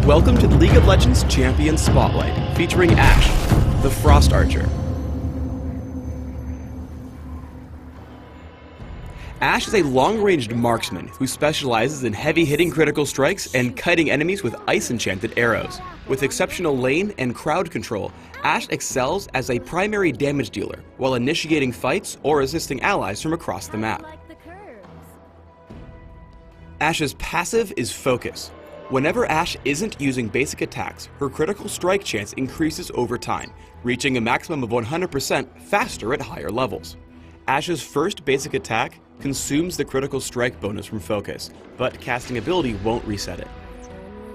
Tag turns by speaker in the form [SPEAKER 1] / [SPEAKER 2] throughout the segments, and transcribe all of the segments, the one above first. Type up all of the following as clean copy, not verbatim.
[SPEAKER 1] Welcome to the League of Legends Champion Spotlight, featuring Ashe, the Frost Archer. Ashe is a long-ranged marksman who specializes in heavy-hitting critical strikes and kiting enemies with ice-enchanted arrows. With exceptional lane and crowd control, Ashe excels as a primary damage dealer while initiating fights or assisting allies from across the map. Ashe's passive is Focus. Whenever Ashe isn't using basic attacks, her critical strike chance increases over time, reaching a maximum of 100% faster at higher levels. Ashe's first basic attack consumes the critical strike bonus from Focus, but casting ability won't reset it.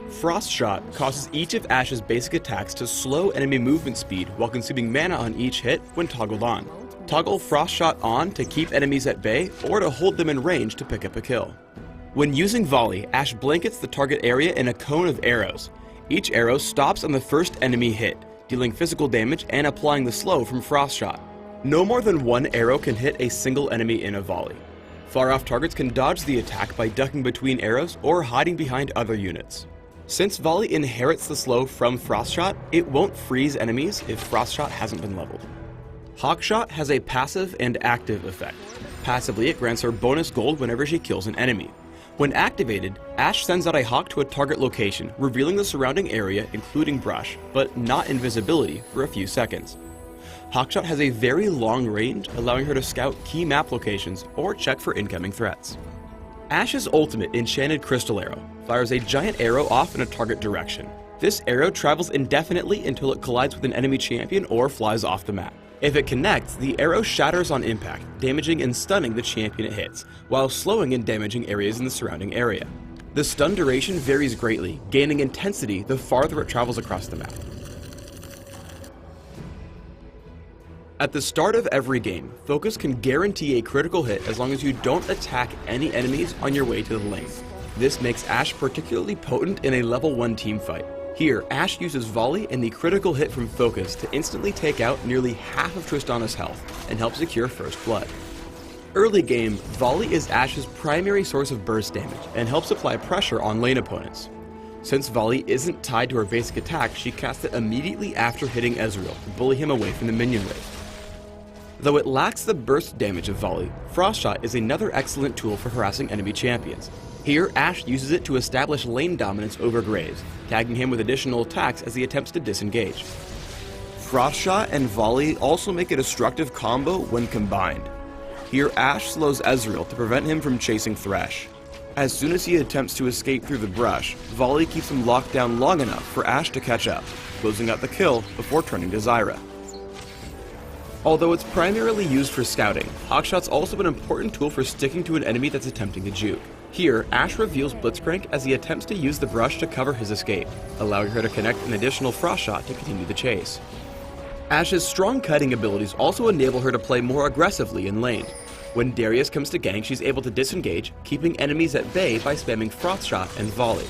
[SPEAKER 1] Frost Shot causes each of Ashe's basic attacks to slow enemy movement speed while consuming mana on each hit when toggled on. Toggle Frost Shot on to keep enemies at bay or to hold them in range to pick up a kill. When using Volley, Ashe blankets the target area in a cone of arrows. Each arrow stops on the first enemy hit, dealing physical damage and applying the slow from Frost Shot. No more than one arrow can hit a single enemy in a volley. Far-off targets can dodge the attack by ducking between arrows or hiding behind other units. Since Volley inherits the slow from Frost Shot, it won't freeze enemies if Frost Shot hasn't been leveled. Hawkshot has a passive and active effect. Passively, it grants her bonus gold whenever she kills an enemy. When activated, Ashe sends out a hawk to a target location, revealing the surrounding area including brush, but not invisibility, for a few seconds. Hawkshot has a very long range, allowing her to scout key map locations or check for incoming threats. Ashe's ultimate, Enchanted Crystal Arrow, fires a giant arrow off in a target direction. This arrow travels indefinitely until it collides with an enemy champion or flies off the map. If it connects, the arrow shatters on impact, damaging and stunning the champion it hits, while slowing and damaging areas in the surrounding area. The stun duration varies greatly, gaining intensity the farther it travels across the map. At the start of every game, Focus can guarantee a critical hit as long as you don't attack any enemies on your way to the lane. This makes Ashe particularly potent in a level 1 teamfight. Here, Ashe uses Volley and the critical hit from Focus to instantly take out nearly half of Tristana's health and help secure first blood. Early game, Volley is Ashe's primary source of burst damage and helps apply pressure on lane opponents. Since Volley isn't tied to her basic attack, she casts it immediately after hitting Ezreal to bully him away from the minion wave. Though it lacks the burst damage of Volley, Frost Shot is another excellent tool for harassing enemy champions. Here, Ashe uses it to establish lane dominance over Graves, tagging him with additional attacks as he attempts to disengage. Frost Shot and Volley also make a destructive combo when combined. Here, Ashe slows Ezreal to prevent him from chasing Thresh. As soon as he attempts to escape through the brush, Volley keeps him locked down long enough for Ashe to catch up, closing out the kill before turning to Zyra. Although it's primarily used for scouting, Hawkshot's also an important tool for sticking to an enemy that's attempting to juke. Here, Ashe reveals Blitzcrank as he attempts to use the brush to cover his escape, allowing her to connect an additional Frost Shot to continue the chase. Ashe's strong kiting abilities also enable her to play more aggressively in lane. When Darius comes to gank, she's able to disengage, keeping enemies at bay by spamming Frost Shot and Volley.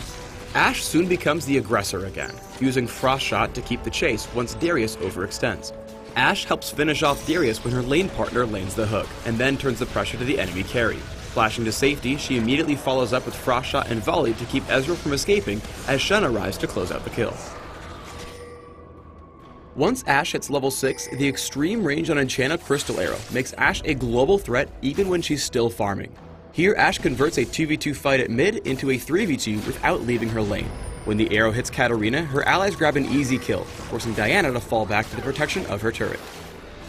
[SPEAKER 1] Ashe soon becomes the aggressor again, using Frost Shot to keep the chase once Darius overextends. Ashe helps finish off Darius when her lane partner lanes the hook, and then turns the pressure to the enemy carry. Flashing to safety, she immediately follows up with Frost Shot and Volley to keep Ezreal from escaping as Shen arrives to close out the kill. Once Ashe hits level 6, the extreme range on Enchanted Crystal Arrow makes Ashe a global threat even when she's still farming. Here, Ashe converts a 2v2 fight at mid into a 3v2 without leaving her lane. When the arrow hits Katarina, her allies grab an easy kill, forcing Diana to fall back to the protection of her turret.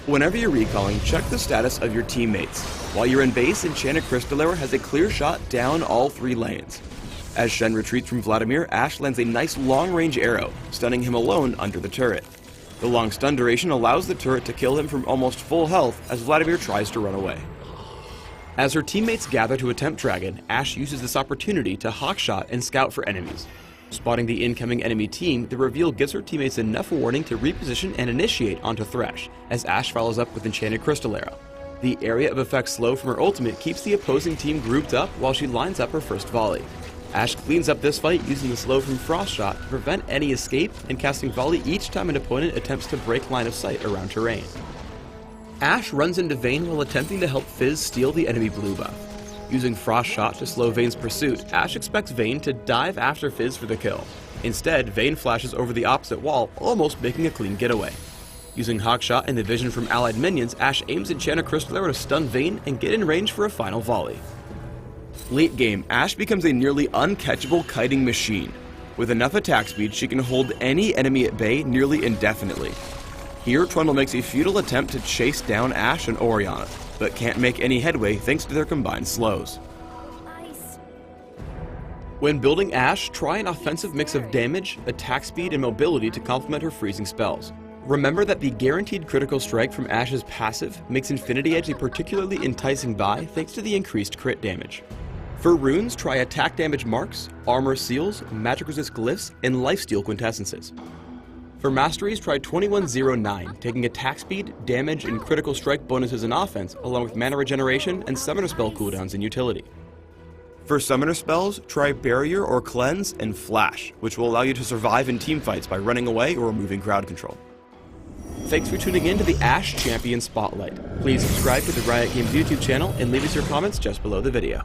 [SPEAKER 1] Whenever you're recalling, check the status of your teammates. While you're in base, Enchanted Crystal Arrow has a clear shot down all 3 lanes. As Shen retreats from Vladimir, Ashe lands a nice long-range arrow, stunning him alone under the turret. The long stun duration allows the turret to kill him from almost full health as Vladimir tries to run away. As her teammates gather to attempt Dragon, Ashe uses this opportunity to hawkshot and scout for enemies. Spotting the incoming enemy team, the reveal gives her teammates enough warning to reposition and initiate onto Thresh, as Ashe follows up with Enchanted Crystal Arrow. The area of effect slow from her ultimate keeps the opposing team grouped up while she lines up her first volley. Ashe cleans up this fight using the slow from Frost Shot to prevent any escape and casting Volley each time an opponent attempts to break line of sight around terrain. Ashe runs into Vayne while attempting to help Fizz steal the enemy blue buff. Using Frost Shot to slow Vayne's pursuit, Ashe expects Vayne to dive after Fizz for the kill. Instead, Vayne flashes over the opposite wall, almost making a clean getaway. Using Hawkshot and the vision from allied minions, Ashe aims Enchanter Crystal Arrow to stun Vayne and get in range for a final volley. Late game, Ashe becomes a nearly uncatchable kiting machine. With enough attack speed, she can hold any enemy at bay nearly indefinitely. Here, Trundle makes a futile attempt to chase down Ashe and Orianna, but can't make any headway thanks to their combined slows. When building Ashe, try an offensive mix of damage, attack speed, and mobility to complement her freezing spells. Remember that the guaranteed critical strike from Ashe's passive makes Infinity Edge a particularly enticing buy thanks to the increased crit damage. For runes, try attack damage marks, armor seals, magic resist glyphs, and lifesteal quintessences. For masteries, try 2109, taking attack speed, damage, and critical strike bonuses in offense, along with mana regeneration and summoner spell cooldowns in utility. For summoner spells, try Barrier or Cleanse and Flash, which will allow you to survive in teamfights by running away or removing crowd control. Thanks for tuning in to the Ashe Champion Spotlight. Please subscribe to the Riot Games YouTube channel and leave us your comments just below the video.